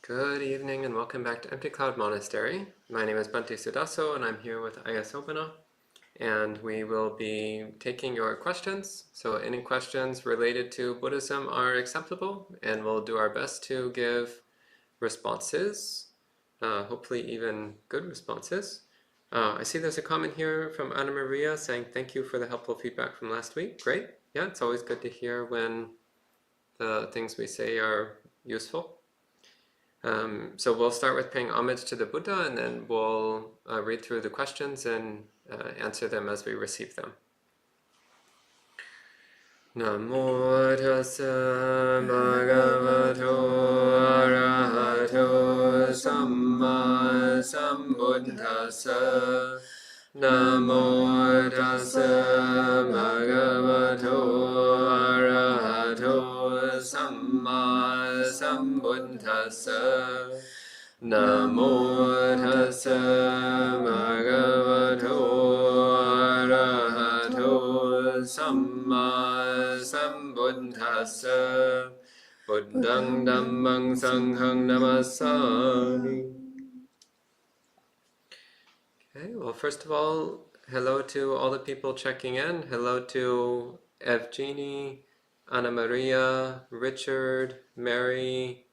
Good evening and welcome back to Empty Cloud Monastery. My name is Bhante Sudaso and I'm here with Ayasobana, and we will be taking your questions. So any questions related to Buddhism are acceptable, and we'll do our best to give responses, hopefully even good responses. I see there's a comment here from Anna Maria saying thank you for the helpful feedback from last week. Great. Yeah, it's always good to hear when the things we say are useful. So we'll start with paying homage to the Buddha, and then we'll read through the questions and answer them as we receive them. Namo tassa bhagavato arahato samma sambuddhassa. Namo tassa bhagavato arahato samma sambuddhassa. Namo tassa bhagavato arahato samma sambuddhassa. Buddhang dhammang sanghang namassami. Okay, well, first of all, hello to all the people checking in. Hello to Evgeny, Anna Maria, Richard, Mary,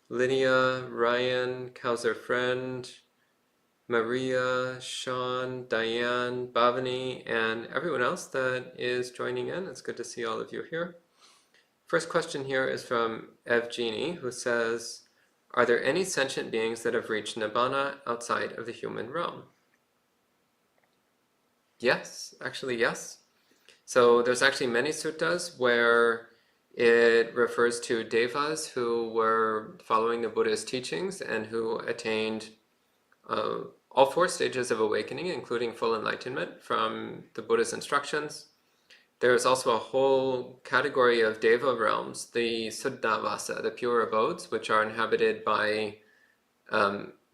Lydia, Ryan, Kauser Friend, Maria, Sean, Diane, Bhavani, and everyone else that is joining in. It's good to see all of you here. First question here is from Evgeny, who says, are there any sentient beings that have reached Nibbana outside of the human realm? Yes, actually yes. So there's actually many suttas where it refers to devas who were following the Buddha's teachings and who attained all four stages of awakening, including full enlightenment from the Buddha's instructions. There's also a whole category of deva realms, the Suddhavasa, the pure abodes, which are inhabited by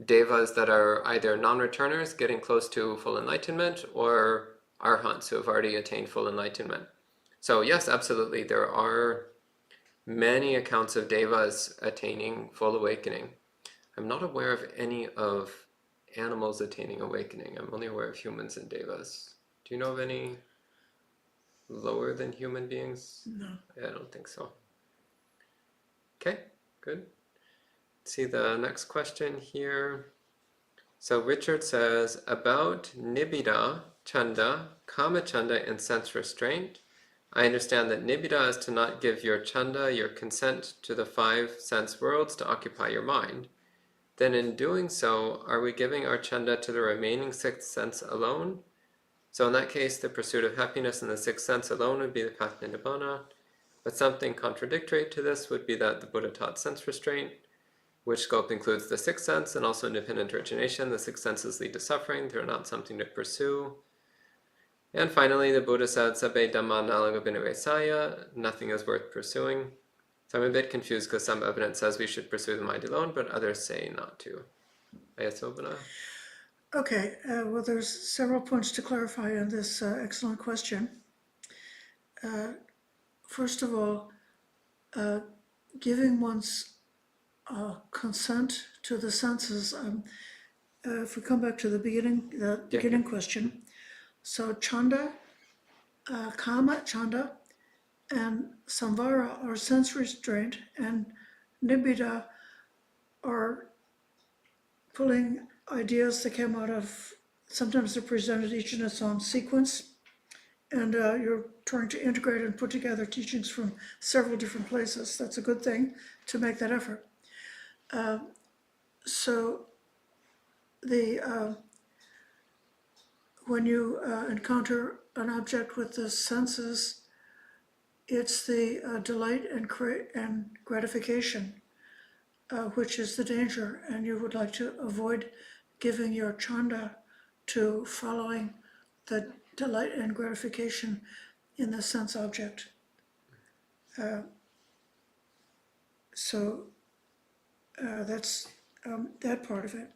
devas that are either non-returners getting close to full enlightenment or arahants who have already attained full enlightenment. So yes, absolutely, there are many accounts of devas attaining full awakening. I'm not aware of any of animals attaining awakening. I'm only aware of humans and devas. Do you know of any lower than human beings? No. I don't think so. Okay, good. Let's see the next question here. So Richard says, about nibbida, chanda, kama chanda, and sense restraint, I understand that nibbida is to not give your chanda, your consent to the 5 sense worlds to occupy your mind. Then in doing so, are we giving our chanda to the remaining 6th sense alone? So in that case, the pursuit of happiness in the 6th sense alone would be the path to Nibbana. But something contradictory to this would be that the Buddha taught sense restraint, which scope includes the 6th sense and also independent origination. The 6 senses lead to suffering. They're not something to pursue. And finally, the Buddha said, Sabbe Dhamma Nalaga Binavesaya, nothing is worth pursuing. So I'm a bit confused because some evidence says we should pursue the mind alone, but others say not to. Ayasobana? Okay, well, there's several points to clarify in this excellent question. First of all, giving one's consent to the senses, if we come back to the beginning question, so chanda, kama, chanda, and samvara are sense restraint, and nibbida are pulling ideas that came out of, sometimes they're presented each in its own sequence, and you're trying to integrate and put together teachings from several different places. That's a good thing to make that effort. So when you encounter an object with the senses, it's the delight and gratification, which is the danger, and you would like to avoid giving your chanda to following the delight and gratification in the sense object. So that's that part of it.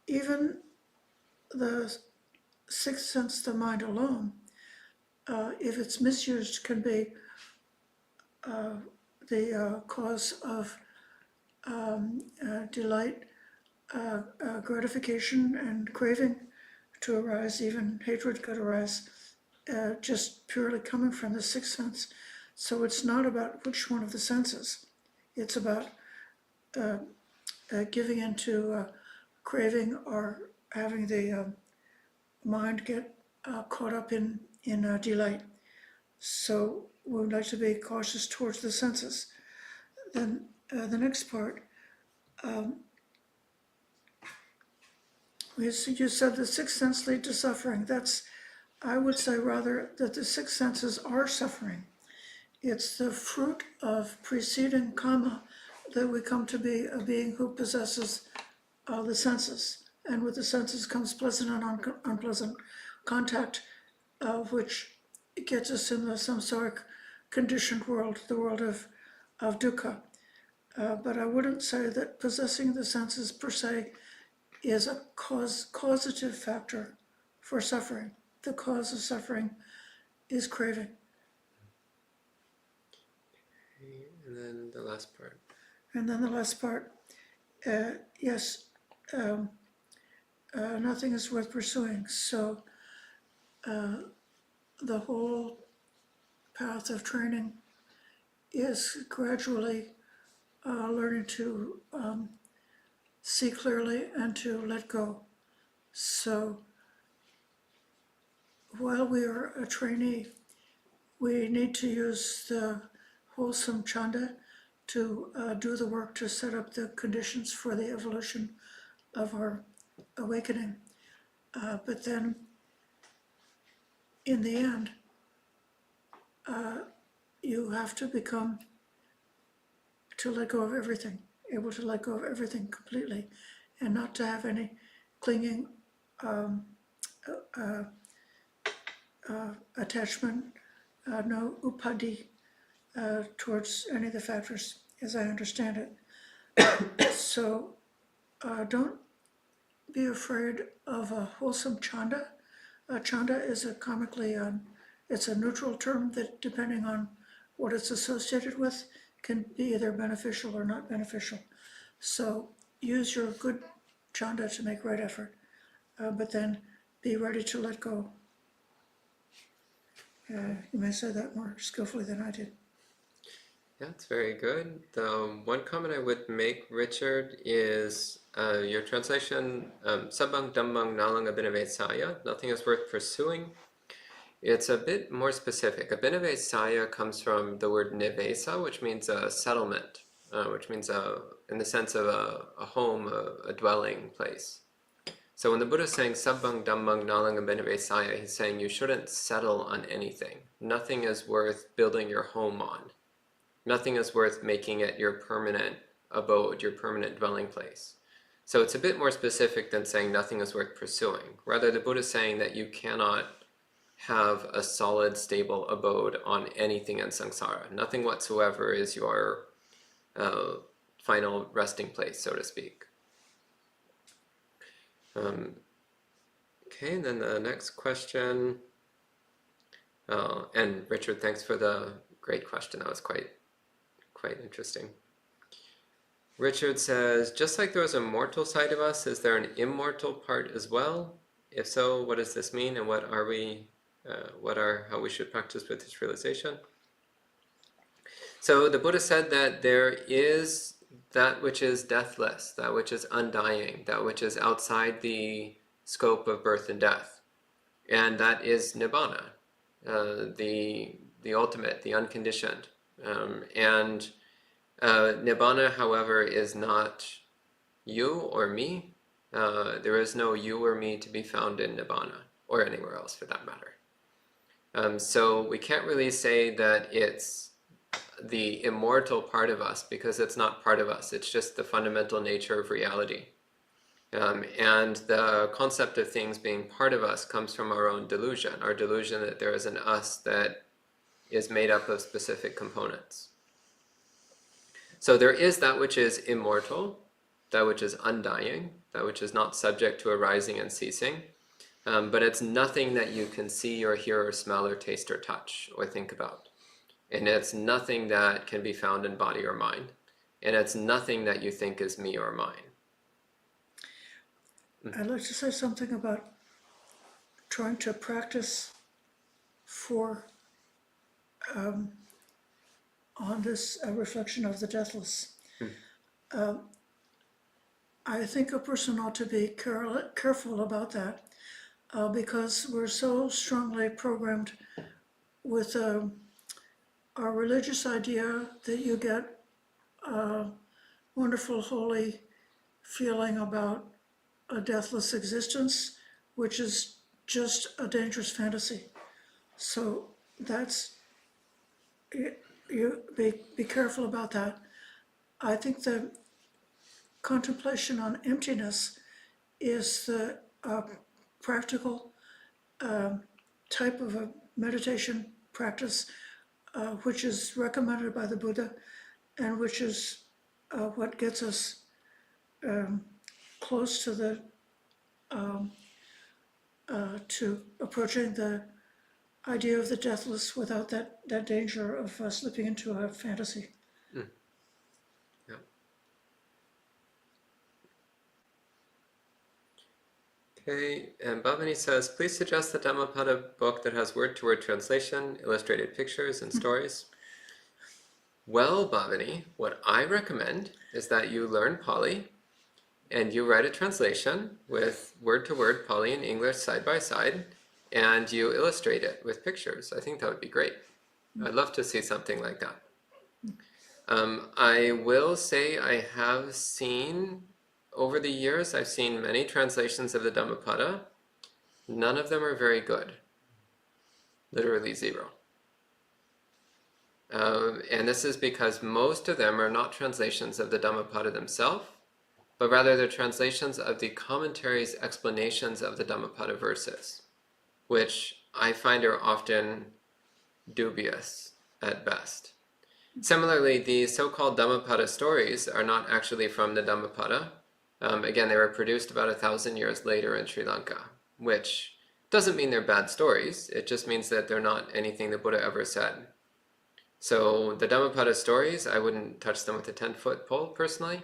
Even the 6th sense, the mind alone, if it's misused, can be the cause of delight, gratification, and craving to arise. Even hatred could arise, just purely coming from the sixth sense. So it's not about which one of the senses. It's about giving into craving or having the mind get caught up in delight. So we would like to be cautious towards the senses. Then the next part, you said the sixth sense lead to suffering. I would say rather that the six senses are suffering. It's the fruit of preceding karma that we come to be a being who possesses the senses. And with the senses comes pleasant and unpleasant contact, which gets us in the samsaric conditioned world, the world of dukkha. But I wouldn't say that possessing the senses per se is a causative factor for suffering. The cause of suffering is craving. And then the last part. Yes, nothing is worth pursuing. So the whole path of training is gradually learning to see clearly and to let go. So while we are a trainee, we need to use the wholesome chanda to do the work to set up the conditions for the evolution of our awakening. But then, in the end, you have to become to let go of everything, able to let go of everything completely, and not to have any clinging attachment, no upadi towards any of the factors, as I understand it. So don't be afraid of a wholesome chanda. Chanda is a comically, it's a neutral term that, depending on what it's associated with, can be either beneficial or not beneficial. So use your good chanda to make right effort, but then be ready to let go. You may say that more skillfully than I did. Yeah, it's very good. The one comment I would make, Richard, is your translation, Sabbang Dhammang Nalang Abhinavesaya, nothing is worth pursuing. It's a bit more specific. Abhinavesaya comes from the word nivesa, which means a settlement, which means in the sense of a home, a dwelling place. So when the Buddha is saying Sabbang Dhammang Nalang Abhinavesaya, he's saying you shouldn't settle on anything. Nothing is worth building your home on. Nothing is worth making it your permanent abode, your permanent dwelling place. So it's a bit more specific than saying nothing is worth pursuing. Rather, the Buddha is saying that you cannot have a solid, stable abode on anything in samsara. Nothing whatsoever is your final resting place, so to speak. Okay, and then the next question. And Richard, thanks for the great question. That was quite interesting. Richard says, just like there is a mortal side of us, is there an immortal part as well? If so, what does this mean, and how we should practice with this realization? So the Buddha said that there is that which is deathless, that which is undying, that which is outside the scope of birth and death, and that is nibbana, the ultimate, the unconditioned. And nibbana, however, is not you or me. There is no you or me to be found in nibbana, or anywhere else for that matter. So we can't really say that it's the immortal part of us, because it's not part of us. It's just the fundamental nature of reality. And the concept of things being part of us comes from our own delusion, our delusion that there is an us that is made up of specific components. So there is that which is immortal, that which is undying, that which is not subject to arising and ceasing, but it's nothing that you can see or hear or smell or taste or touch or think about. And it's nothing that can be found in body or mind. And it's nothing that you think is me or mine. I'd like to say something about trying to practice for on this reflection of the deathless. I think a person ought to be careful about that because we're so strongly programmed with our religious idea that you get a wonderful, holy feeling about a deathless existence, which is just a dangerous fantasy. So that's, you be careful about that. I think the contemplation on emptiness is the practical type of a meditation practice which is recommended by the Buddha and which is what gets us close to the to approaching the idea of the deathless without that danger of slipping into a fantasy. Yeah. Okay, and Bhavani says, please suggest the Dhammapada book that has word-to-word translation, illustrated pictures, and stories. Well, Bhavani, what I recommend is that you learn Pali and you write a translation with word-to-word Pali and English side by side, and you illustrate it with pictures. I think that would be great. I'd love to see something like that. I will say I have seen, over the years, I've seen many translations of the Dhammapada. None of them are very good. Literally zero. And this is because most of them are not translations of the Dhammapada themselves, but rather they're translations of the commentaries, explanations of the Dhammapada verses, which I find are often dubious at best. Similarly, the so-called Dhammapada stories are not actually from the Dhammapada. Again, they were produced about 1,000 years later in Sri Lanka, which doesn't mean they're bad stories. It just means that they're not anything the Buddha ever said. So the Dhammapada stories, I wouldn't touch them with a 10-foot pole personally.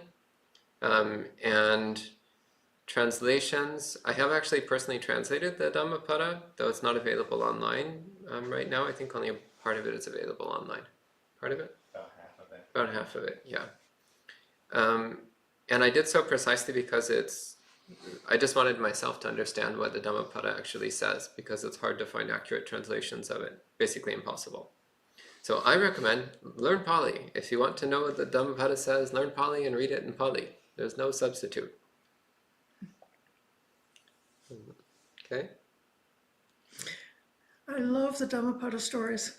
And translations, I have actually personally translated the Dhammapada, though it's not available online right now. I think only a part of it is available online. Part of it? About half of it. About half of it, yeah. And I did so precisely because I just wanted myself to understand what the Dhammapada actually says, because it's hard to find accurate translations of it, basically impossible. So I recommend learn Pali. If you want to know what the Dhammapada says, learn Pali and read it in Pali. There's no substitute. Okay? I love the Dhammapada stories.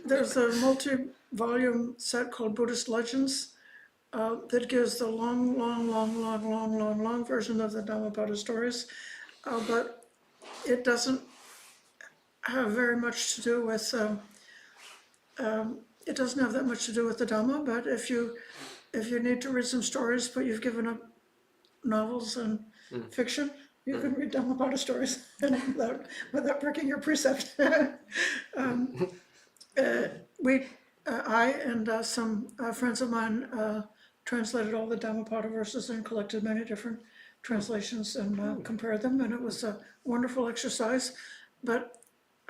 There's a multi-volume set called Buddhist Legends that gives the long version of the Dhammapada stories, but it doesn't have very much to do with, it doesn't have that much to do with the Dhamma, but if you need to read some stories, but you've given up novels and fiction, you can read Dhammapada stories without breaking your precept. I and some friends of mine translated all the Dhammapada verses and collected many different translations and compared them, and it was a wonderful exercise. But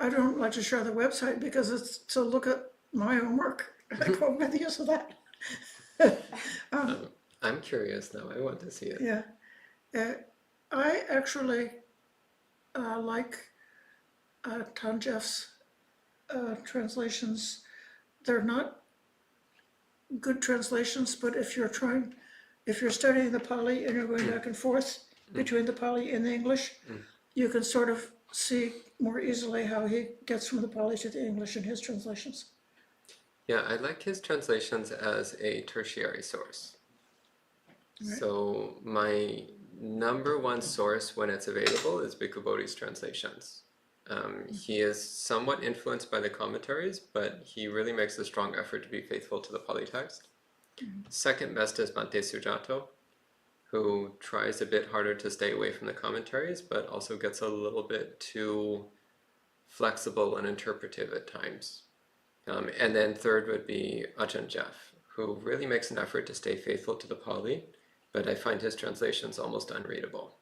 I don't like to share the website because it's to look at my own work. I go with the use of that. I'm curious now. I want to see it. Yeah. I actually like Tanjeff's translations. They're not good translations, but if you're studying the Pali and you're going back and forth between the Pali and the English, you can sort of see more easily how he gets from the Pali to the English in his translations. Yeah, I like his translations as a tertiary source. Right. So my number one source when it's available is Bhikkhu Bodhi's translations. He is somewhat influenced by the commentaries, but he really makes a strong effort to be faithful to the Pali text. Second best is Bhante Sujato, who tries a bit harder to stay away from the commentaries, but also gets a little bit too flexible and interpretive at times. And then third would be Ajahn Jeff, who really makes an effort to stay faithful to the Pali, but I find his translations almost unreadable.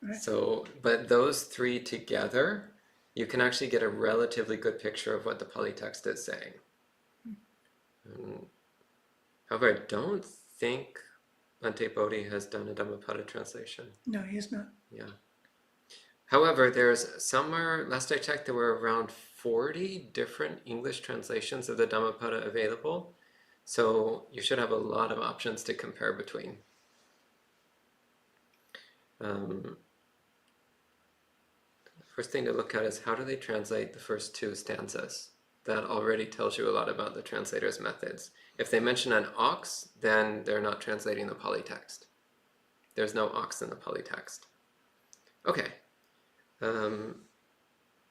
Right. So, but those three together, you can actually get a relatively good picture of what the Pali text is saying. However, I don't think Bhante Bodhi has done a Dhammapada translation. No, he's not. Yeah. However, there's somewhere, last I checked, there were around 40 different English translations of the Dhammapada available. So you should have a lot of options to compare between. First thing to look at is how do they translate the first two stanzas? That already tells you a lot about the translator's methods. If they mention an ox, then they're not translating the Pali text. There's no ox in the Pali text. Okay.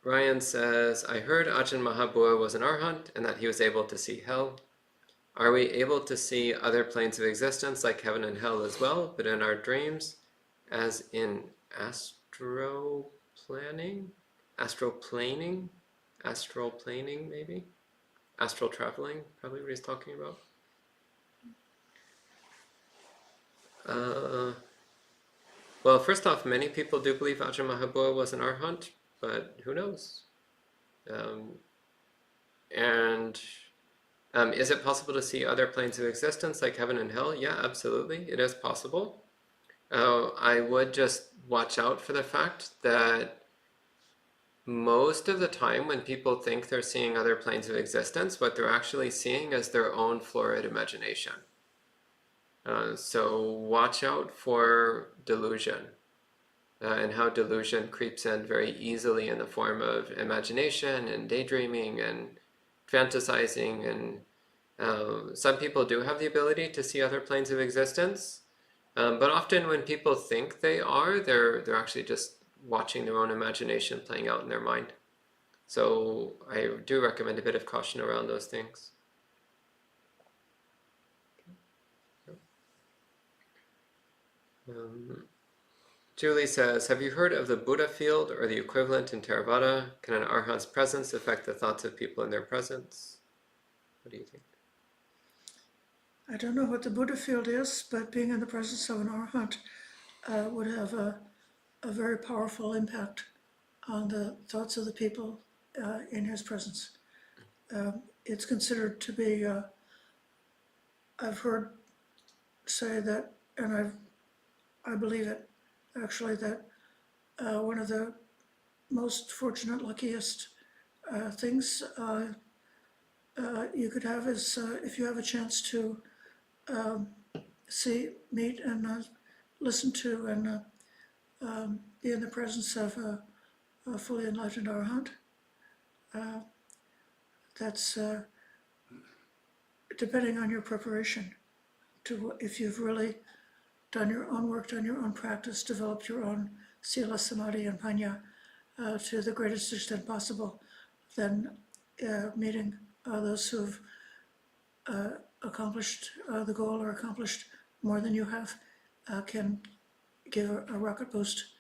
Ryan says, I heard Ajahn Mahabua was an arahant and that he was able to see hell. Are we able to see other planes of existence like heaven and hell as well, but in our dreams, as in astroplaning maybe? Astral traveling, probably what he's talking about. Well, first off, many people do believe Ajahn Mahabua was an arahant, but who knows? Is it possible to see other planes of existence like heaven and hell? Yeah, absolutely, it is possible. I would just watch out for the fact that most of the time when people think they're seeing other planes of existence, what they're actually seeing is their own florid imagination. So watch out for delusion and how delusion creeps in very easily in the form of imagination and daydreaming and fantasizing. And some people do have the ability to see other planes of existence, but often when people think they are, they're actually just watching their own imagination playing out in their mind. So I do recommend a bit of caution around those things. Julie says, have you heard of the Buddha field or the equivalent in Theravada? Can an arahant's presence affect the thoughts of people in their presence? What do you think? I don't know what the Buddha field is, but being in the presence of an arahant would have a very powerful impact on the thoughts of the people in his presence. It's considered to be, I've heard say that, and I believe it actually, that one of the most fortunate, luckiest things you could have is if you have a chance to see, meet, and listen to, and be in the presence of a fully enlightened arahant. That's depending on your preparation. If you've really done your own work, done your own practice, developed your own sila, samadhi, and panya to the greatest extent possible, then meeting those who've accomplished the goal or accomplished more than you have can give a rocket boost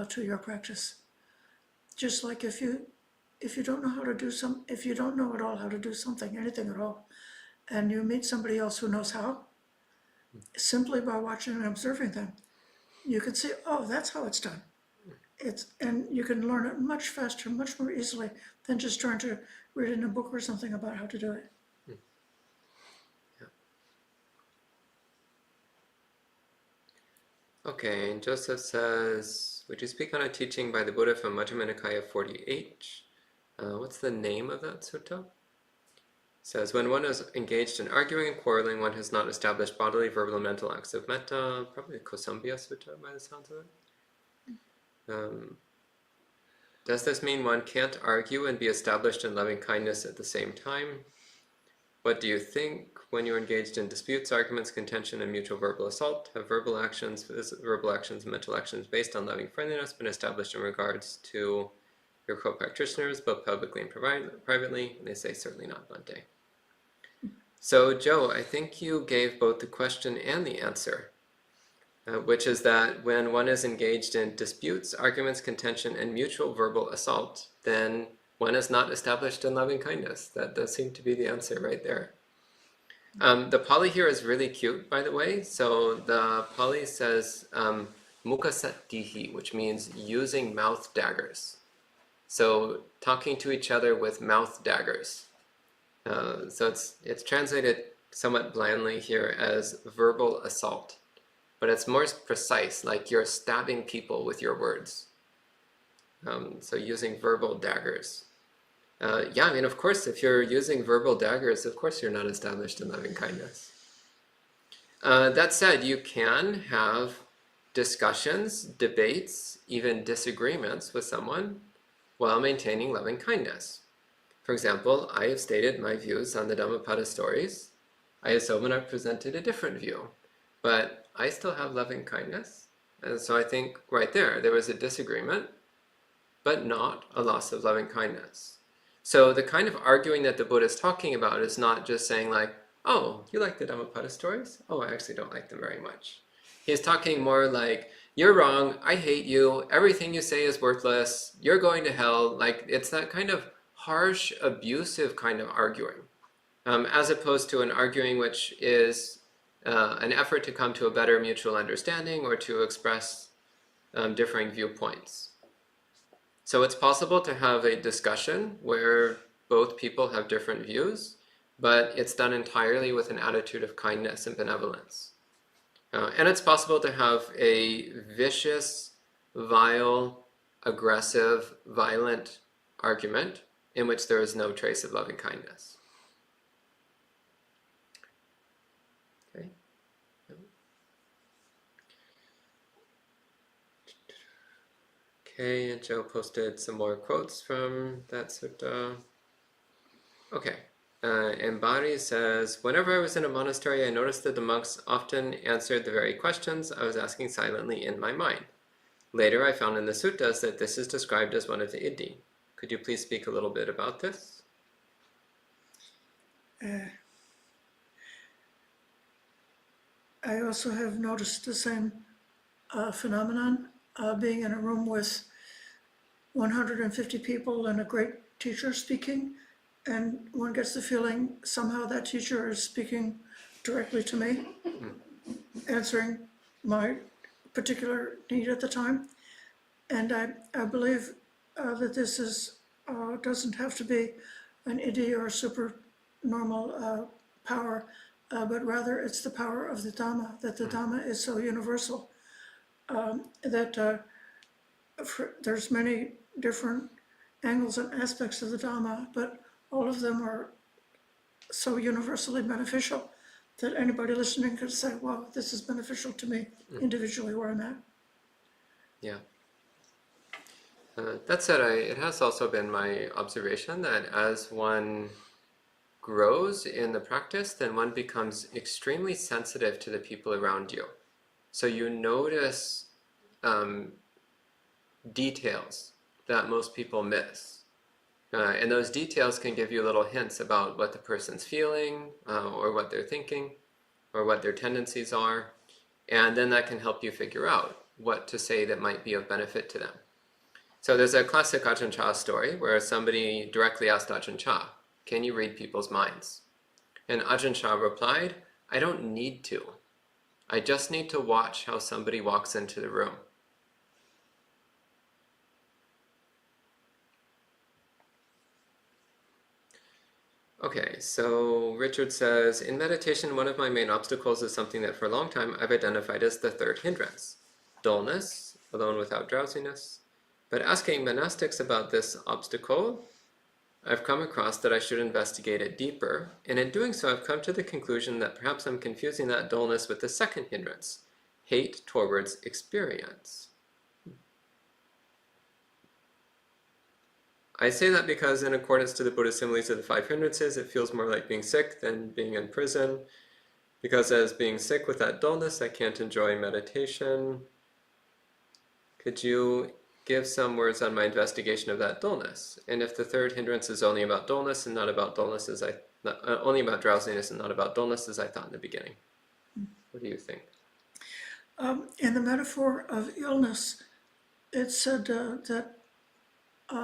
to your practice. Just like if you don't know how to do if you don't know at all how to do something, anything at all, and you meet somebody else who knows how, simply by watching and observing them, you can see, oh, that's how it's done. And you can learn it much faster, much more easily than just trying to read in a book or something about how to do it. Yeah. Okay, and Joseph says, would you speak on a teaching by the Buddha from Majjhima Nikaya 48? What's the name of that sutta? Says, when one is engaged in arguing and quarreling, one has not established bodily, verbal, and mental acts of metta. Probably the Kosambhya Sutta by the sounds of it. Does this mean one can't argue and be established in loving kindness at the same time? What do you think when you're engaged in disputes, arguments, contention, and mutual verbal assault? Have verbal actions, and mental actions based on loving friendliness been established in regards to your co-practitioners, both publicly and privately? And they say, certainly not, Bhante. So, Joe, I think you gave both the question and the answer. which is that when one is engaged in disputes, arguments, contention, and mutual verbal assault, then one is not established in loving kindness. That does seem to be the answer right there. The Pali here is really cute, by the way. So the Pali says mukasattihi, which means using mouth daggers. So talking to each other with mouth daggers. So it's translated somewhat blandly here as verbal assault, but it's more precise, like you're stabbing people with your words. So using verbal daggers. Yeah, I mean, of course, if you're using verbal daggers, of course you're not established in loving kindness. That said, you can have discussions, debates, even disagreements with someone while maintaining loving kindness. For example, I have stated my views on the Dhammapada stories. Ayasomana presented a different view, but I still have loving kindness. And so I think right there was a disagreement, but not a loss of loving kindness. So the kind of arguing that the Buddha is talking about is not just saying like, oh, you like the Dhammapada stories? Oh, I actually don't like them very much. He's talking more like, you're wrong, I hate you, everything you say is worthless, you're going to hell. Like, it's that kind of harsh, abusive kind of arguing, as opposed to an arguing which is an effort to come to a better mutual understanding or to express differing viewpoints. So it's possible to have a discussion where both people have different views, but it's done entirely with an attitude of kindness and benevolence. And it's possible to have a vicious, vile, aggressive, violent argument in which there is no trace of loving kindness. Okay. Okay, and Joe posted some more quotes from that sutta. Okay. And Bari says, whenever I was in a monastery, I noticed that the monks often answered the very questions I was asking silently in my mind. Later, I found in the suttas that this is described as one of the iddhi. Could you please speak a little bit about this? I also have noticed the same phenomenon, being in a room with 150 people and a great teacher speaking, and one gets the feeling somehow that teacher is speaking directly to me, answering my particular need at the time. And I believe that this is doesn't have to be an iddhi or super normal power, but rather it's the power of the Dhamma, that the Dhamma is so universal, that there's many different angles and aspects of the Dhamma, but all of them are so universally beneficial that anybody listening could say, wow, this is beneficial to me individually where I'm at. Yeah. That said, it has also been my observation that as one grows in the practice, then one becomes extremely sensitive to the people around you. So you notice details that most people miss. And those details can give you little hints about what the person's feeling, or what they're thinking, or what their tendencies are. And then that can help you figure out what to say that might be of benefit to them. So there's a classic Ajahn Chah story where somebody directly asked Ajahn Chah, can you read people's minds? And Ajahn Chah replied, I don't need to. I just need to watch how somebody walks into the room. Okay, so Richard says, in meditation, one of my main obstacles is something that for a long time I've identified as the third hindrance, dullness, alone without drowsiness. But asking monastics about this obstacle, I've come across that I should investigate it deeper, and in doing so I've come to the conclusion that perhaps I'm confusing that dullness with the second hindrance, hate towards experience. I say that because in accordance to the Buddhist similes of the five hindrances, it feels more like being sick than being in prison, because as being sick with that dullness, I can't enjoy meditation. Could you give some words on my investigation of that dullness? And if the third hindrance is only about dullness and not about dullness as only about drowsiness and not about dullness as I thought in the beginning, what do you think? In the metaphor of illness, it said that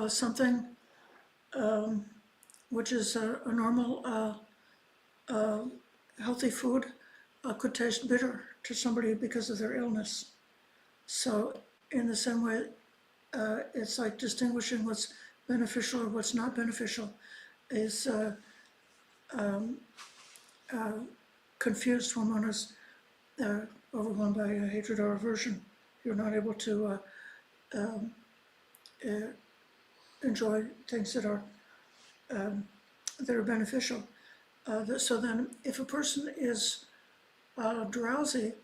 something which is a normal, healthy food could taste bitter to somebody because of their illness. So in the same way, it's like distinguishing what's beneficial or what's not beneficial is confused when one is overwhelmed by hatred or aversion. You're not able to enjoy things that are beneficial. So then, if a person is drowsy,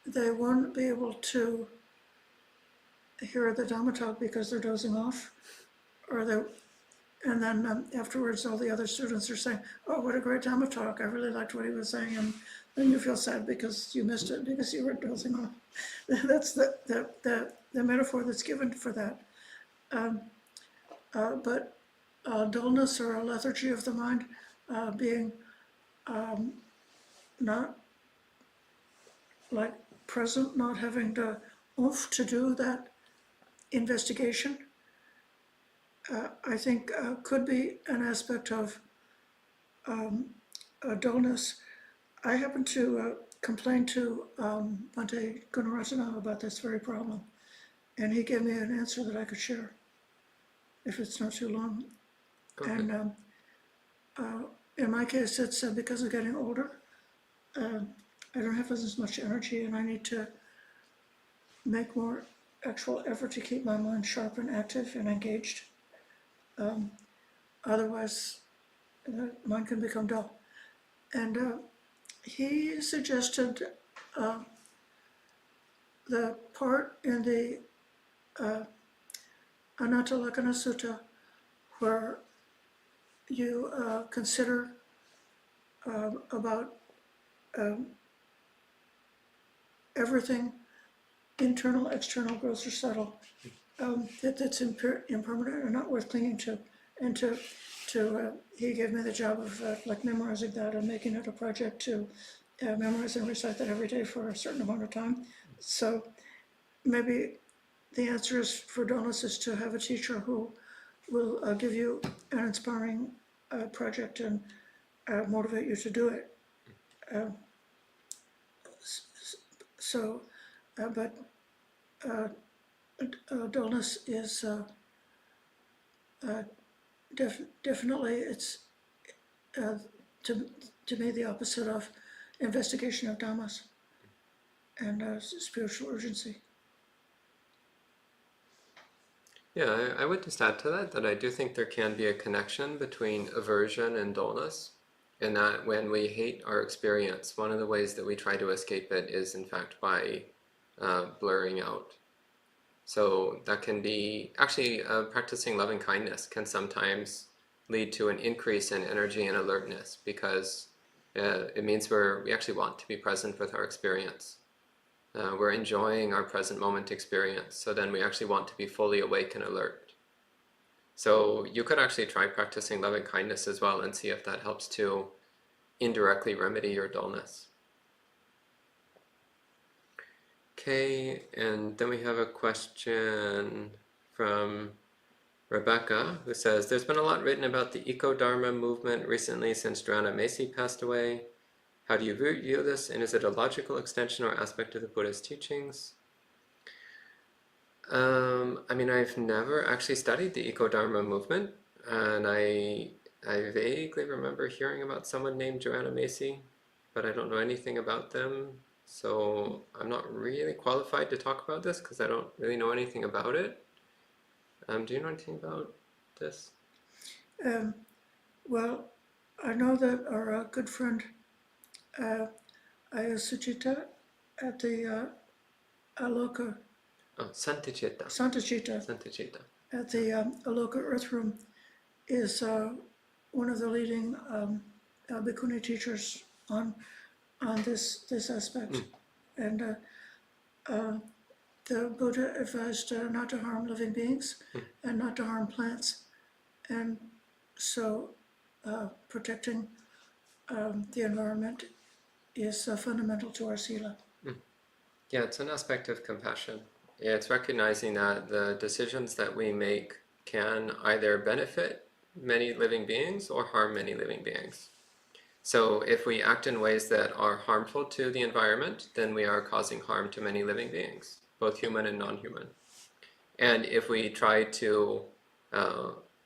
they won't be able to hear the Dhammapada because they're dozing off, and then afterwards all the other students are saying, "Oh, what a great Dhamma talk! I really liked what he was saying," and then you feel sad because you missed it because you were dozing off. That's the metaphor that's given for that. But dullness or a lethargy of the mind, being not like present, not having the oomph to do that investigation, I think could be an aspect of dullness. I happen to complain to Bhante Gunaratana about this very problem, and he gave me an answer that I could share if it's not too long. Okay. And in my case, it's because of getting older. I don't have as much energy, and I need to make more actual effort to keep my mind sharp and active and engaged. Otherwise, the mind can become dull. And he suggested the part in the Anatalakkhana Sutta where you consider about everything, internal, external, gross or subtle, that's impermanent and not worth clinging to. And he gave me the job of like memorizing that and making it a project to memorize and recite that every day for a certain amount of time. So maybe the answer is for dullness is to have a teacher who will give you an inspiring project and motivate you to do it. But dullness is definitely, it's to me the opposite of investigation of dhammas and spiritual urgency. Yeah, I would just add to that I do think there can be a connection between aversion and dullness, and that when we hate our experience, one of the ways that we try to escape it is in fact by blurring out. So that can be, actually practicing loving kindness can sometimes lead to an increase in energy and alertness because it means we actually want to be present with our experience. We're enjoying our present moment experience, so then we actually want to be fully awake and alert. So you could actually try practicing loving kindness as well and see if that helps to indirectly remedy your dullness. Okay, and then we have a question from Rebecca, who says, there's been a lot written about the Ecodharma movement recently since Joanna Macy passed away. How do you view this, and is it a logical extension or aspect of the Buddhist teachings? I mean, I've never actually studied the Ecodharma movement, and I vaguely remember hearing about someone named Joanna Macy, but I don't know anything about them. So I'm not really qualified to talk about this because I don't really know anything about it. Do you know anything about this? Well, I know that our good friend Ayasujita at the Aloka Santachita. Santachita at the Aloka Earth Room is one of the leading Bhikkhuni teachers on this aspect. And the Buddha advised not to harm living beings and not to harm plants. And so protecting the environment is fundamental to our sila. Yeah, it's an aspect of compassion. Yeah, it's recognizing that the decisions that we make can either benefit many living beings or harm many living beings. So if we act in ways that are harmful to the environment, then we are causing harm to many living beings, both human and non-human. And if we try to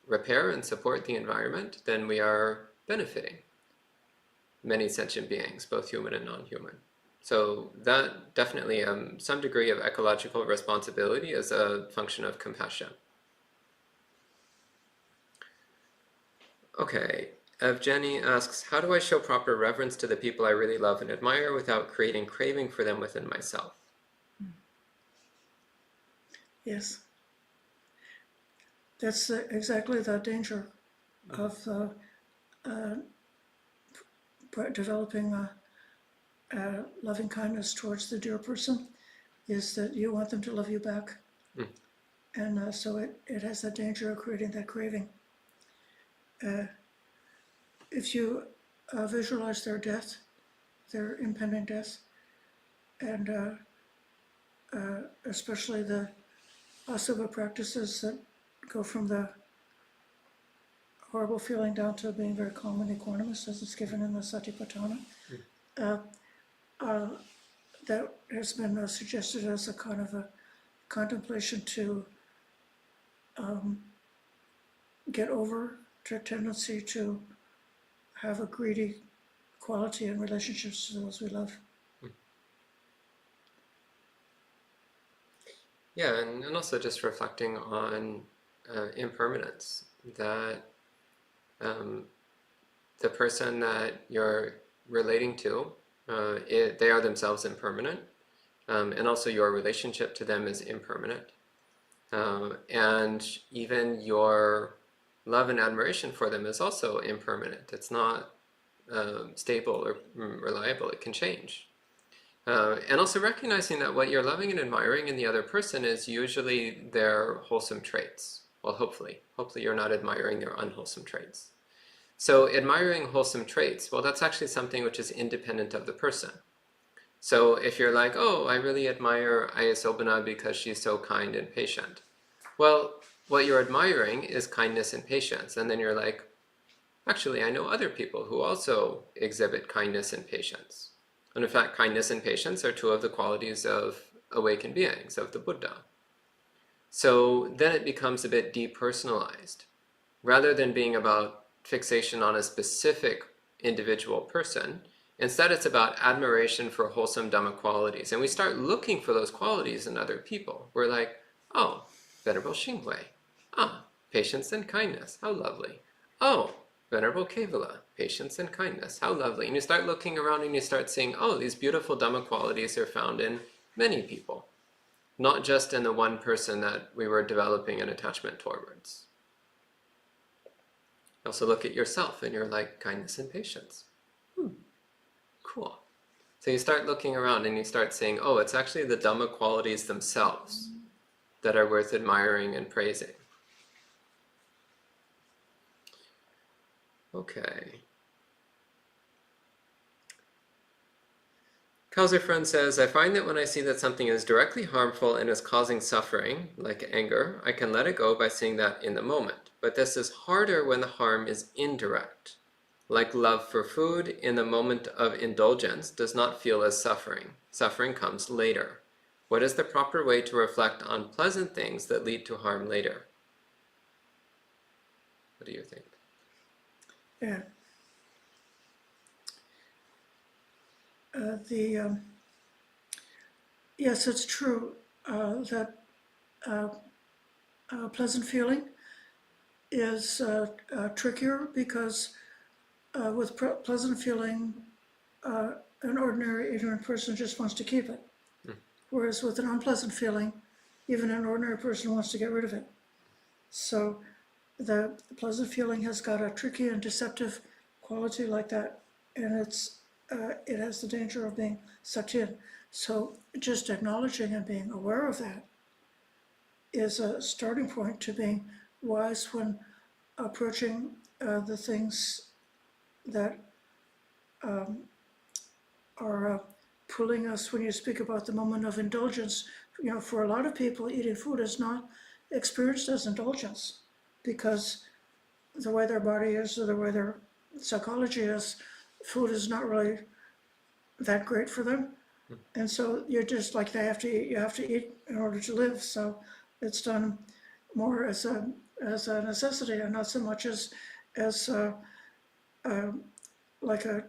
repair and support the environment, then we are benefiting many sentient beings, both human and non-human. So that definitely some degree of ecological responsibility is a function of compassion. Okay, Evgeny asks, how do I show proper reverence to the people I really love and admire without creating craving for them within myself? Yes. That's exactly the danger of developing loving kindness towards the dear person, is that you want them to love you back. And so it has the danger of creating that craving. If you visualize their death, their impending death, and especially the asava practices that go from the horrible feeling down to being very calm and equanimous, as it's given in the Satipatthana, that has been suggested as a kind of a contemplation to get over their tendency to have a greedy quality in relationships to those we love. Yeah, and also just reflecting on impermanence, that the person that you're relating to, they are themselves impermanent, and also your relationship to them is impermanent. And even your love and admiration for them is also impermanent. It's not stable or reliable. It can change. And also recognizing that what you're loving and admiring in the other person is usually their wholesome traits. Well, hopefully you're not admiring their unwholesome traits. So admiring wholesome traits, well, that's actually something which is independent of the person. So if you're like, oh, I really admire Ayasobana because she's so kind and patient. Well, what you're admiring is kindness and patience. And then you're like, actually, I know other people who also exhibit kindness and patience. And in fact, kindness and patience are two of the qualities of awakened beings, of the Buddha. So then it becomes a bit depersonalized. Rather than being about fixation on a specific individual person, instead it's about admiration for wholesome Dhamma qualities. And we start looking for those qualities in other people. We're like, oh, Venerable Xinghui. Ah, patience and kindness. How lovely. Oh, Venerable Kevala, patience and kindness. How lovely. And you start looking around and you start seeing, oh, these beautiful Dhamma qualities are found in many people, not just in the one person that we were developing an attachment towards. Also look at yourself and you're like, kindness and patience. Cool. So you start looking around and you start saying, oh, it's actually the Dhamma qualities themselves that are worth admiring and praising. Okay. Kauser friend says, I find that when I see that something is directly harmful and is causing suffering, like anger, I can let it go by seeing that in the moment. But this is harder when the harm is indirect. Like love for food in the moment of indulgence does not feel as suffering. Suffering comes later. What is the proper way to reflect on pleasant things that lead to harm later? What do you think? Yeah. Yes, it's true that pleasant feeling is trickier because with pleasant feeling, an ordinary ignorant person just wants to keep it. Whereas with an unpleasant feeling, even an ordinary person wants to get rid of it. So the pleasant feeling has got a tricky and deceptive quality like that, and it has the danger of being sucked in. So just acknowledging and being aware of that is a starting point to being wise when approaching the things that are pulling us. When you speak about the moment of indulgence, for a lot of people, eating food is not experienced as indulgence because the way their body is or the way their psychology is, food is not really that great for them. And so you're just like, they have to eat, you have to eat in order to live. So it's done more as a necessity and not so much as like a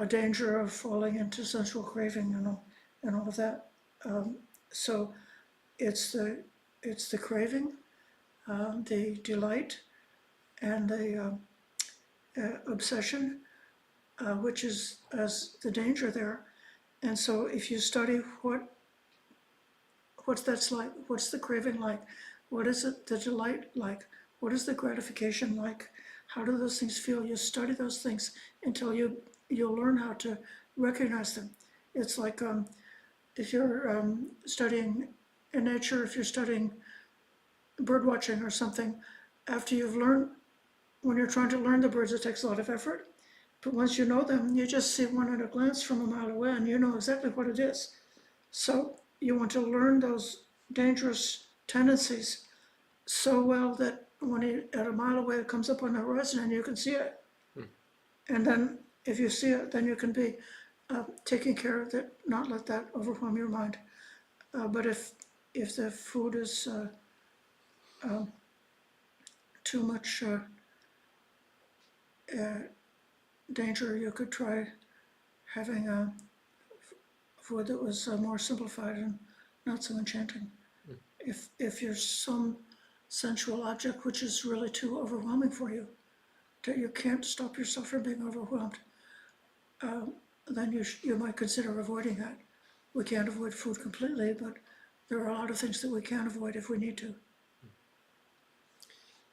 danger of falling into sensual craving and all of that. So it's the craving, the delight, and the obsession, which is as the danger there. And so if you study what's that's like, what's the craving like, what is it, the delight like, what is the gratification like, how do those things feel? You study those things until you'll learn how to recognize them. It's like if you're studying in nature, if you're studying bird watching or something, after you've learned, when you're trying to learn the birds, it takes a lot of effort. But once you know them, you just see one at a glance from a mile away and you know exactly what it is. So you want to learn those dangerous tendencies so well that when at a mile away it comes up on the horizon and you can see it. And then if you see it, then you can be taking care of it, not let that overwhelm your mind. But if the food is too much danger, you could try having a food that was more simplified and not so enchanting. If you're some sensual object which is really too overwhelming for you, that you can't stop yourself from being overwhelmed, then you might consider avoiding that. We can't avoid food completely, but there are a lot of things that we can avoid if we need to.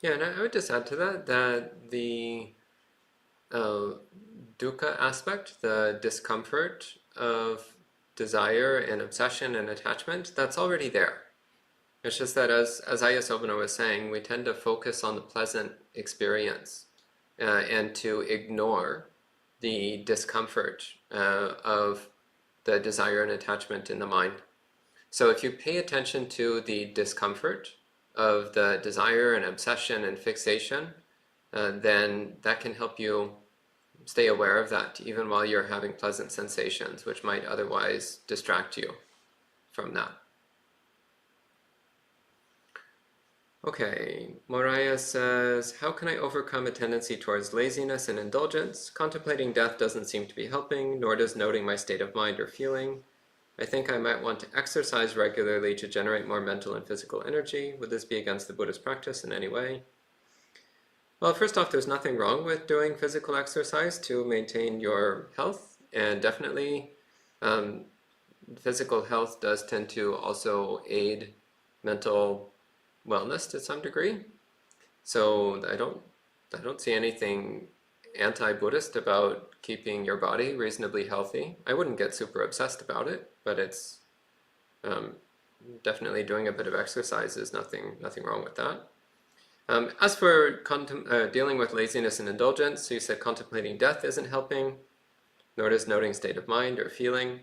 Yeah, and I would just add to that the dukkha aspect, the discomfort of desire and obsession and attachment, that's already there. It's just that as Ayasobana was saying, we tend to focus on the pleasant experience and to ignore the discomfort of the desire and attachment in the mind. So if you pay attention to the discomfort of the desire and obsession and fixation, then that can help you stay aware of that even while you're having pleasant sensations, which might otherwise distract you from that. Okay, Moraya says, how can I overcome a tendency towards laziness and indulgence? Contemplating death doesn't seem to be helping, nor does noting my state of mind or feeling. I think I might want to exercise regularly to generate more mental and physical energy. Would this be against the Buddhist practice in any way? Well, first off, there's nothing wrong with doing physical exercise to maintain your health, and definitely physical health does tend to also aid mental wellness to some degree. So I don't see anything anti-Buddhist about keeping your body reasonably healthy. I wouldn't get super obsessed about it, but it's definitely doing a bit of exercise is nothing wrong with that. As for dealing with laziness and indulgence, so you said contemplating death isn't helping, nor does noting state of mind or feeling.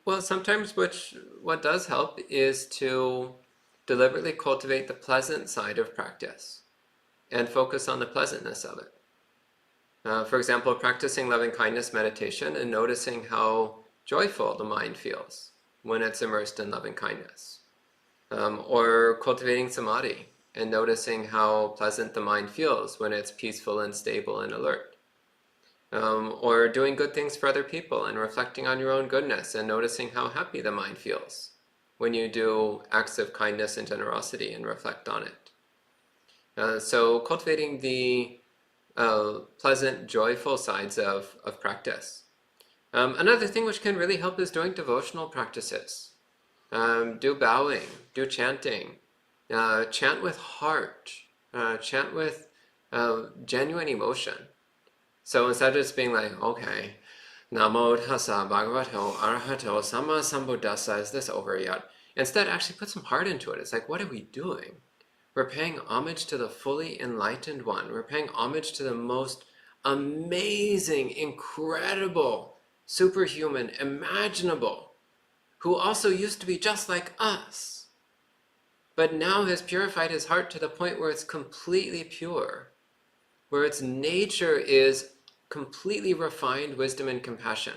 Well, sometimes what does help is to deliberately cultivate the pleasant side of practice and focus on the pleasantness of it. For example, practicing loving-kindness meditation and noticing how joyful the mind feels when it's immersed in loving-kindness. Or cultivating samadhi and noticing how pleasant the mind feels when it's peaceful and stable and alert. Or doing good things for other people and reflecting on your own goodness and noticing how happy the mind feels when you do acts of kindness and generosity and reflect on it. So cultivating the pleasant, joyful sides of practice. Another thing which can really help is doing devotional practices. Do bowing, do chanting, chant with heart, chant with genuine emotion. So instead of just being like, okay, Namo Tassa Bhagavato Arahato Samma Sambuddhassa, is this over yet? Instead, actually put some heart into it. It's like, what are we doing? We're paying homage to the fully enlightened one. We're paying homage to the most amazing, incredible, superhuman, imaginable, who also used to be just like us, but now has purified his heart to the point where it's completely pure, where its nature is completely refined wisdom and compassion.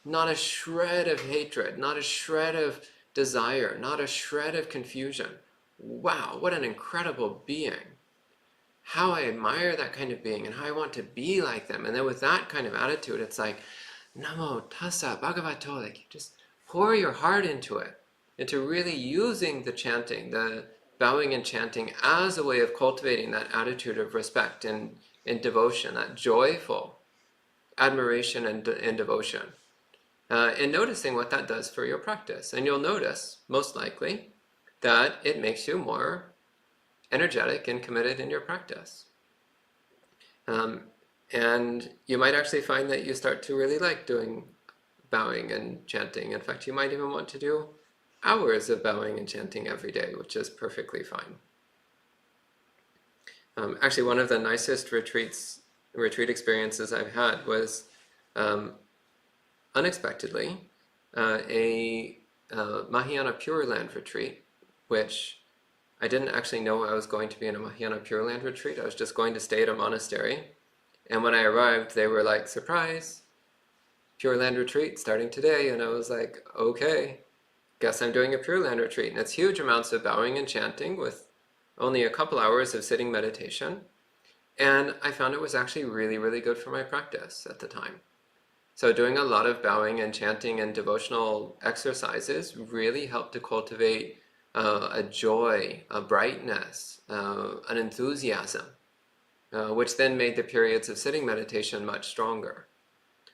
Not a shred of hatred, not a shred of desire, not a shred of confusion. Wow, what an incredible being. How I admire that kind of being and how I want to be like them. And then with that kind of attitude, it's like, Namo Tassa Bhagavato, like you just pour your heart into it, into really using the chanting, the bowing and chanting as a way of cultivating that attitude of respect and devotion, that joyful admiration and devotion. And noticing what that does for your practice. And you'll notice, most likely, that it makes you more energetic and committed in your practice. And you might actually find that you start to really like doing bowing and chanting. In fact, you might even want to do hours of bowing and chanting every day, which is perfectly fine. Actually, one of the nicest retreat experiences I've had was unexpectedly a Mahayana Pure Land retreat, which I didn't actually know I was going to be in a Mahayana Pure Land retreat. I was just going to stay at a monastery. And when I arrived, they were like, surprise, Pure Land retreat starting today. And I was like, okay, guess I'm doing a Pure Land retreat. And it's huge amounts of bowing and chanting with only a couple hours of sitting meditation. And I found it was actually really, really good for my practice at the time. So doing a lot of bowing and chanting and devotional exercises really helped to cultivate a joy, a brightness, an enthusiasm, which then made the periods of sitting meditation much stronger.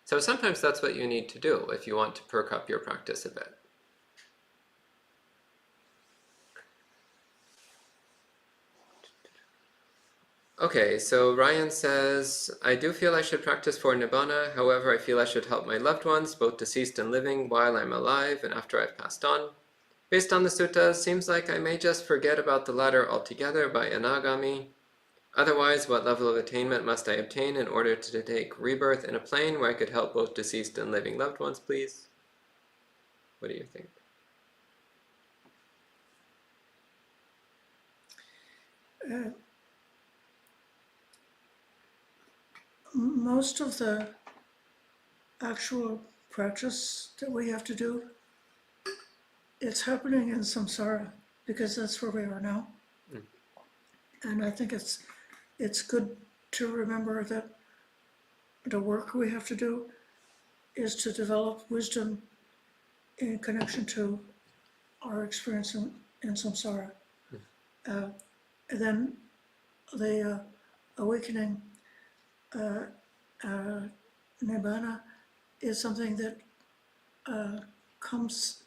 So sometimes that's what you need to do if you want to perk up your practice a bit. Okay, so Ryan says, I do feel I should practice for Nibbana, however I feel I should help my loved ones, both deceased and living, while I'm alive and after I've passed on. Based on the suttas, seems like I may just forget about the latter altogether by Anagami. Otherwise, what level of attainment must I obtain in order to take rebirth in a plane where I could help both deceased and living loved ones, please? What do you think? Most of the actual practice that we have to do, it's happening in samsara because that's where we are now. And I think it's good to remember that the work we have to do is to develop wisdom in connection to our experience in samsara. And then the awakening nibbana is something that comes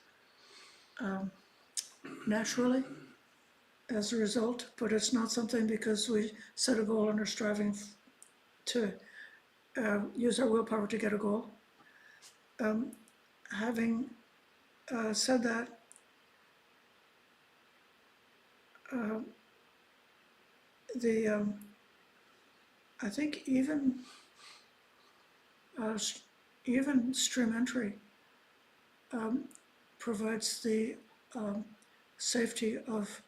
naturally as a result, but it's not something because we set a goal and are striving to use our willpower to get a goal. Having said that, I think even stream entry provides the safety of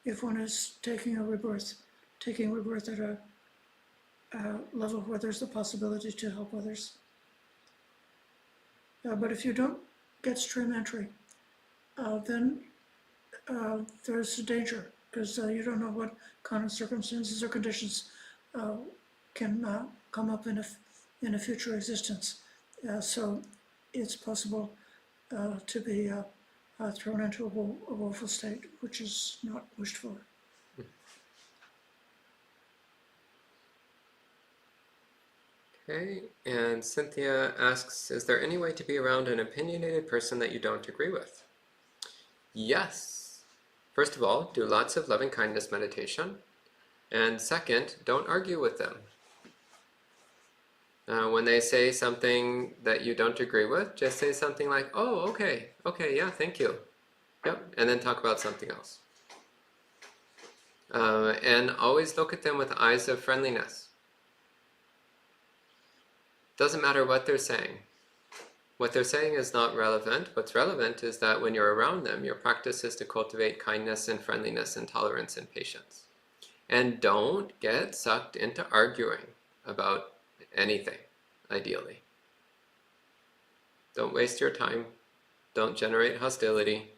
if one is taking rebirth at a level where there's the possibility to help others. But if you don't get stream entry, then there's a danger because you don't know what kind of circumstances or conditions can come up in a future existence. So it's possible to be thrown into a woeful state, which is not wished for. Okay, and Cynthia asks, is there any way to be around an opinionated person that you don't agree with? Yes. First of all, do lots of loving-kindness meditation. And second, don't argue with them. When they say something that you don't agree with, just say something like, oh, okay, yeah, thank you. Yep, and then talk about something else. And always look at them with eyes of friendliness. Doesn't matter what they're saying. What they're saying is not relevant. What's relevant is that when you're around them, your practice is to cultivate kindness and friendliness and tolerance and patience. And don't get sucked into arguing about anything, ideally. Don't waste your time. Don't generate hostility.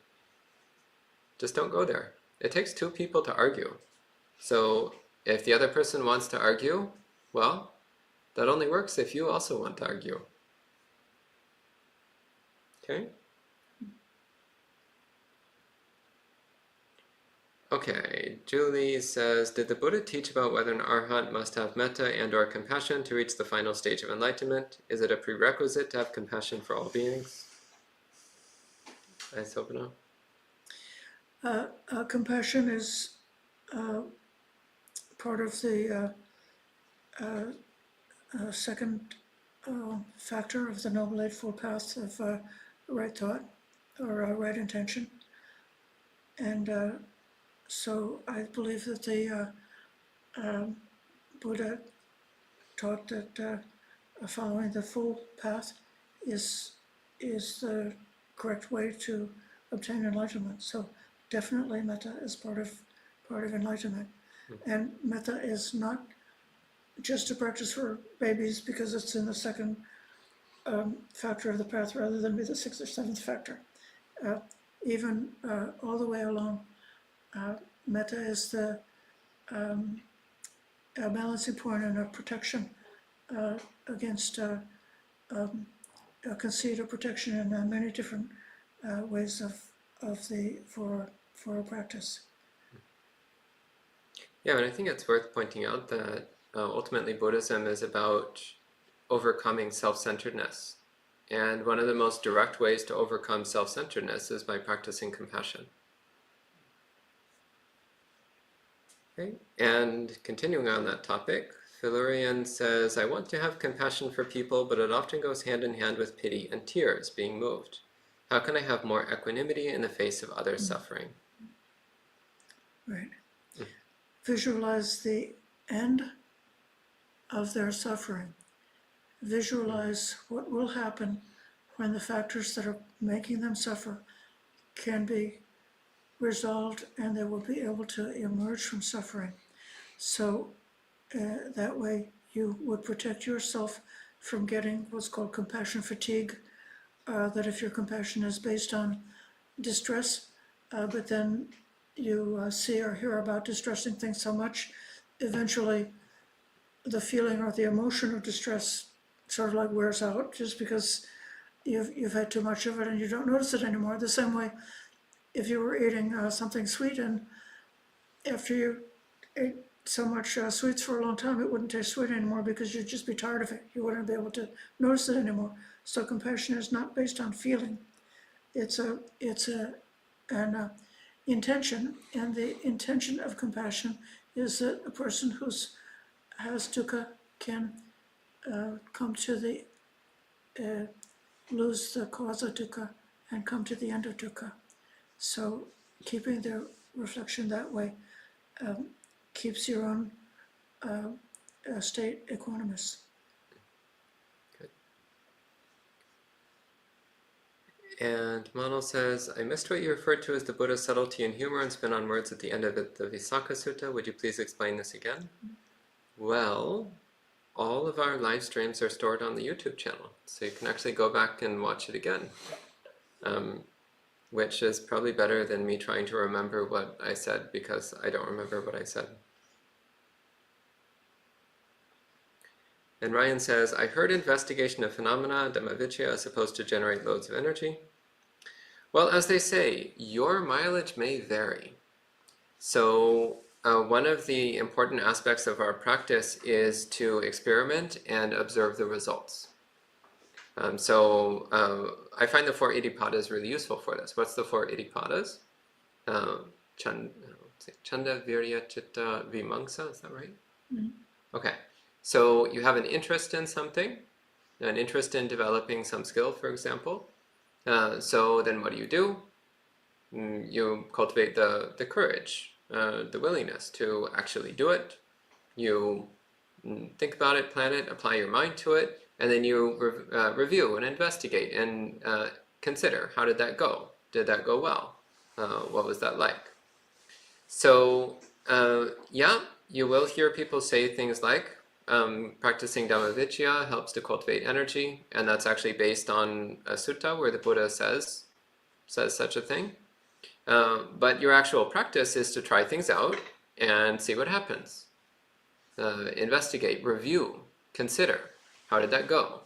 Just don't go there. It takes two people to argue. So if the other person wants to argue, well, that only works if you also want to argue. Okay? Okay, Julie says, did the Buddha teach about whether an arahant must have metta and or compassion to reach the final stage of enlightenment? Is it a prerequisite to have compassion for all beings? Aisopana? Compassion is part of the second factor of the Noble Eightfold Path of right thought or right intention. And so I believe that the Buddha taught that following the full path is the correct way to obtain enlightenment. So definitely metta is part of enlightenment. And metta is not just a practice for babies because it's in the second factor of the path rather than be the sixth or seventh factor. Even all the way along, metta is the balancing point and a protection against a conceit or protection in many different ways for a practice. Yeah, and I think it's worth pointing out that ultimately Buddhism is about overcoming self-centeredness. And one of the most direct ways to overcome self-centeredness is by practicing compassion. Okay, and continuing on that topic, Philurian says, I want to have compassion for people, but it often goes hand in hand with pity and tears, being moved. How can I have more equanimity in the face of others' suffering? Right. Visualize the end of their suffering. Visualize what will happen when the factors that are making them suffer can be resolved and they will be able to emerge from suffering. So that way you would protect yourself from getting what's called compassion fatigue, that if your compassion is based on distress, but then you see or hear about distressing things so much, eventually the feeling or the emotion of distress sort of like wears out just because you've had too much of it and you don't notice it anymore. The same way if you were eating something sweet and after you ate so much sweets for a long time, it wouldn't taste sweet anymore because you'd just be tired of it. You wouldn't be able to notice it anymore. So compassion is not based on feeling. It's an intention, and the intention of compassion is that a person who has dukkha can come to the lose the cause of dukkha and come to the end of dukkha. So keeping the reflection that way keeps your own state equanimous. And Manal says, I missed what you referred to as the Buddha's subtlety and humor and spin on words at the end of the Visakha Sutta. Would you please explain this again? Well, all of our live streams are stored on the YouTube channel, so you can actually go back and watch it again, which is probably better than me trying to remember what I said because I don't remember what I said. And Ryan says, I heard investigation of phenomena, Dhammavicaya, is supposed to generate loads of energy. Well, as they say, your mileage may vary. So one of the important aspects of our practice is to experiment and observe the results. I find the 4 Iddhipadas really useful for this. What's the 4 Iddhipadas? Chanda, Virya, Chitta, Vimamsa, is that right? Mm-hmm. Okay. So you have an interest in something, an interest in developing some skill, for example. So then what do? You cultivate the courage, the willingness to actually do it. You think about it, plan it, apply your mind to it, And then you review and investigate and consider, how did that go? Did that go well? What was that like? So, yeah, you will hear people say things like, practicing Dhammavicaya helps to cultivate energy, and that's actually based on a sutta where the Buddha says such a thing. But your actual practice is to try things out and see what happens. Investigate, review, consider. How did that go?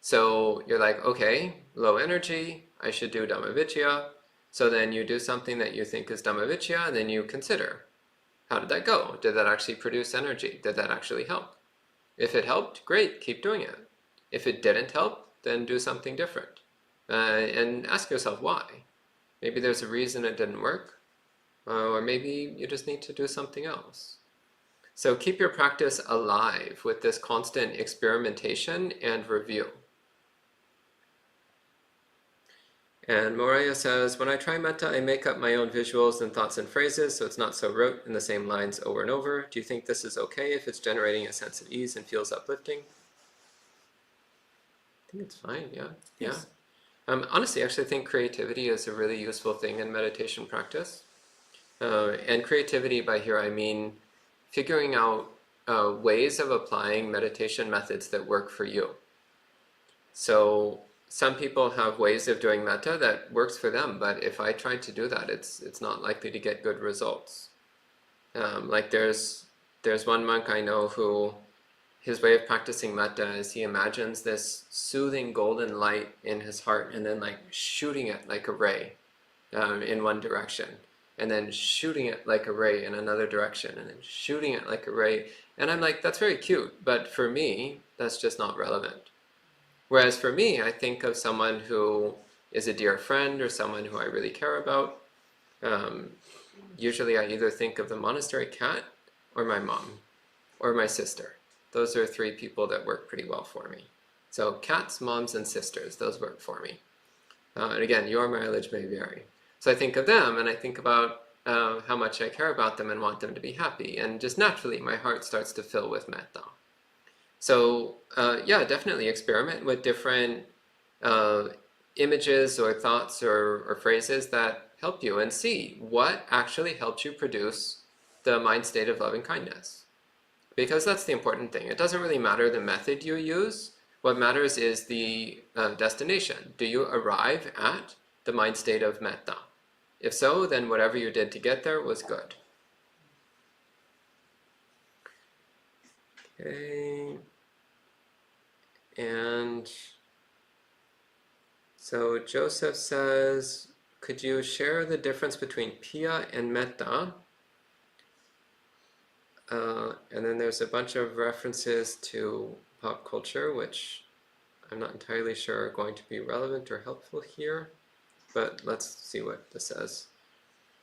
So you're like, okay, low energy, I should do Dhammavicaya. So then you do something that you think is Dhammavicaya, and then you consider, how did that go? Did that actually produce energy? Did that actually help? If it helped, great, keep doing it. If it didn't help, then do something different. And ask yourself why. Maybe there's a reason it didn't work, or maybe you just need to do something else. So keep your practice alive with this constant experimentation and review. And Moraya says, when I try metta, I make up my own visuals and thoughts and phrases, so it's not so rote in the same lines over and over. Do you think this is okay if it's generating a sense of ease and feels uplifting? I think it's fine, yeah. Yes. Honestly, I actually think creativity is a really useful thing in meditation practice. And creativity, by here I mean figuring out ways of applying meditation methods that work for you. So some people have ways of doing metta that works for them, but if I tried to do that, it's not likely to get good results. Like there's one monk I know who, his way of practicing metta is he imagines this soothing golden light in his heart and then like shooting it like a ray in one direction, and then shooting it like a ray in another direction, and then shooting it like a ray. And I'm like, that's very cute, but for me, that's just not relevant. Whereas for me, I think of someone who is a dear friend or someone who I really care about. Usually I either think of the monastery cat or my mom or my sister. Those are three people that work pretty well for me. So cats, moms, and sisters, those work for me. And again, your mileage may vary. So I think of them and I think about how much I care about them and want them to be happy. And just naturally, my heart starts to fill with metta. So yeah, definitely experiment with different images or thoughts or phrases that help you and see what actually helps you produce the mind state of loving kindness. Because that's the important thing. It doesn't really matter the method you use. What matters is the destination. Do you arrive at the mind state of metta? If so, then whatever you did to get there was good. Okay. And so Joseph says, could you share the difference between Piya and metta? And then there's a bunch of references to pop culture, which I'm not entirely sure are going to be relevant or helpful here, but let's see what this says.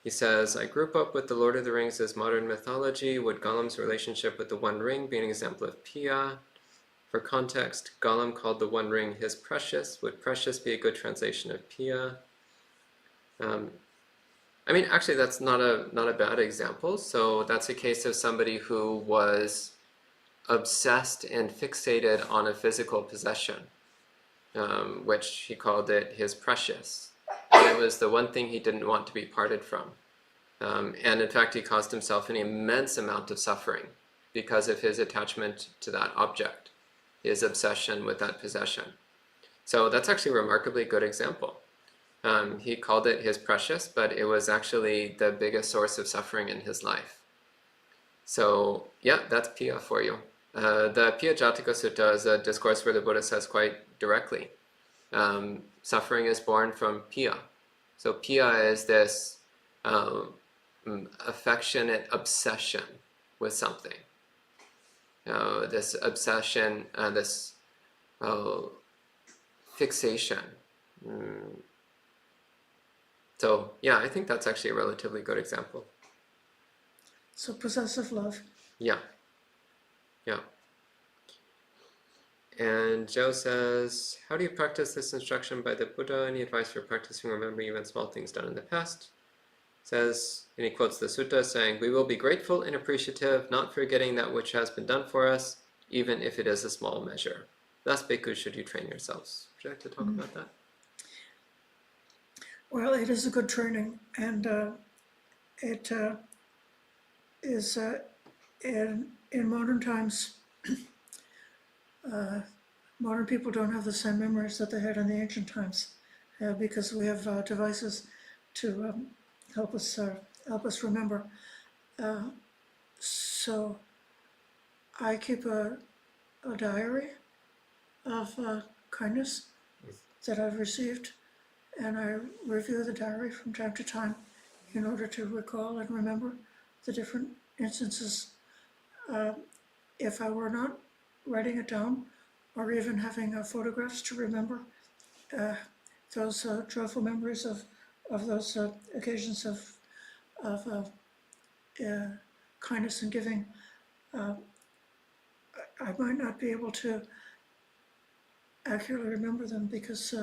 He says, I grew up with the Lord of the Rings as modern mythology. Would Gollum's relationship with the One Ring be an example of Piya? For context, Gollum called the One Ring his precious. Would precious be a good translation of Piya? I mean, actually, that's not a bad example. So that's a case of somebody who was obsessed and fixated on a physical possession, which he called it his precious. And it was the one thing he didn't want to be parted from. And in fact, he caused himself an immense amount of suffering because of his attachment to that object, his obsession with that possession. So that's actually a remarkably good example. He called it his precious, but it was actually the biggest source of suffering in his life. So yeah, that's Piya for you. The Piya Jataka Sutta is a discourse where the Buddha says quite directly, suffering is born from Piya. So Piya is this affectionate obsession with something. This obsession, this fixation. So yeah, I think that's actually a relatively good example. So possessive love. Yeah. And Joe says, how do you practice this instruction by the Buddha? Any advice for practicing remembering even small things done in the past? Says, and he quotes the sutta saying, we will be grateful and appreciative, not forgetting that which has been done for us, even if it is a small measure. thus bhikkhus should you train yourselves. Would you like to talk about that? Well, it is a good training, and it is in modern times. Modern people don't have the same memories that they had in the ancient times, because we have devices to help us remember. So I keep a diary of kindness that I've received, and I review the diary from time to time in order to recall and remember the different instances. If I were not writing it down, or even having photographs to remember those joyful memories of those occasions of kindness and giving, I might not be able to accurately remember them, because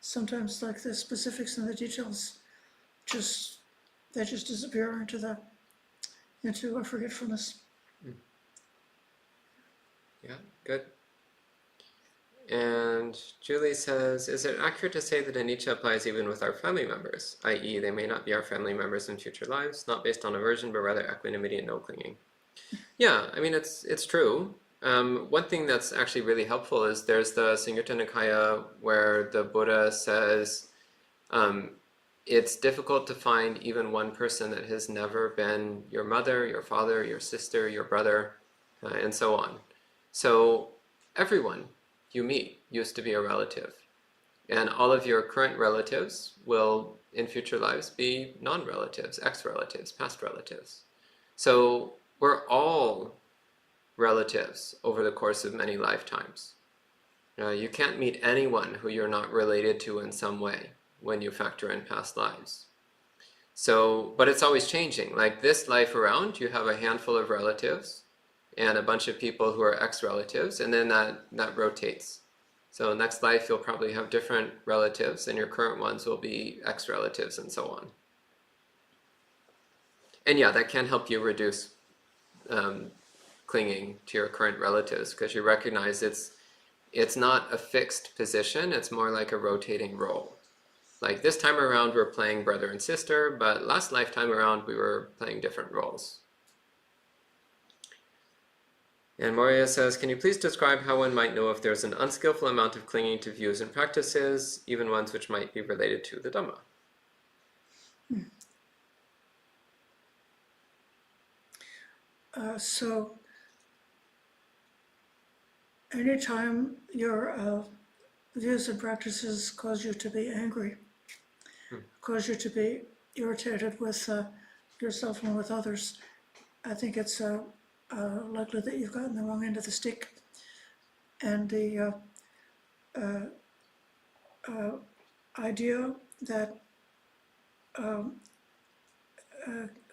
sometimes, like, the specifics and the details just disappear into forgetfulness. Yeah, good. And Julie says, is it accurate to say that anicca applies even with our family members, i.e. they may not be our family members in future lives, not based on aversion, but rather equanimity and no clinging? Yeah, I mean, it's true. One thing that's actually really helpful is there's the Samyutta Nikaya where the Buddha says it's difficult to find even one person that has never been your mother, your father, your sister, your brother, and so on. So everyone you meet used to be a relative. And all of your current relatives will, in future lives, be non-relatives, ex-relatives, past relatives. So we're all relatives over the course of many lifetimes. You can't meet anyone who you're not related to in some way when you factor in past lives. So, but it's always changing. Like this life around, you have a handful of relatives and a bunch of people who are ex-relatives, and then that rotates. So next life you'll probably have different relatives, and your current ones will be ex-relatives and so on. And yeah, that can help you reduce clinging to your current relatives, because you recognize it's not a fixed position, it's more like a rotating role. Like this time around we're playing brother and sister, but last lifetime around we were playing different roles. And Moria says, can you please describe how one might know if there's an unskillful amount of clinging to views and practices, even ones which might be related to the Dhamma? So anytime your views and practices cause you to be angry, cause you to be irritated with yourself and with others, I think it's likely that you've gotten the wrong end of the stick. And the idea that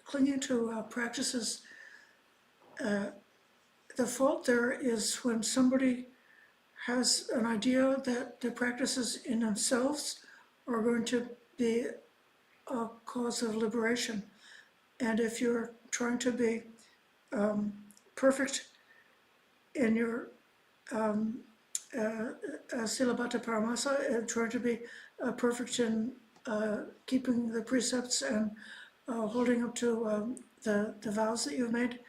clinging to practices, the fault there is when somebody has an idea that the practices in themselves are going to be a cause of liberation. And if you're trying to be perfect in your Silabhata Paramasa, trying to be perfect in keeping the precepts and holding up to the vows that you've made,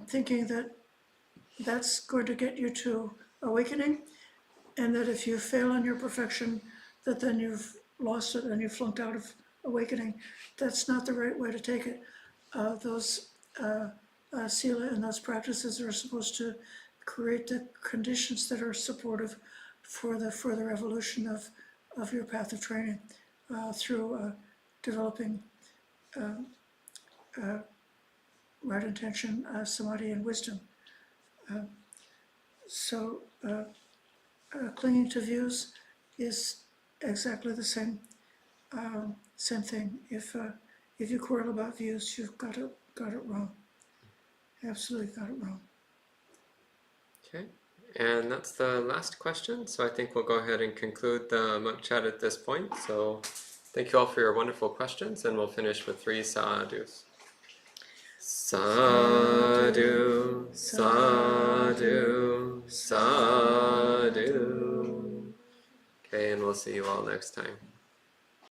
thinking that that's going to get you to awakening, and that if you fail in your perfection, that then you've lost it and you flunked out of awakening. That's not the right way to take it. Those sila and those practices are supposed to create the conditions that are supportive for the further evolution of your path of training through developing right intention, samadhi, and wisdom. So clinging to views is exactly the same thing. If you quarrel about views, you've got it wrong. Absolutely got it wrong. Okay, and that's the last question. So I think we'll go ahead and conclude the monk chat at this point. So thank you all for your wonderful questions, and we'll finish with 3 sadhus. Sadhu, sadhu, sadhu. Okay, and we'll see you all next time.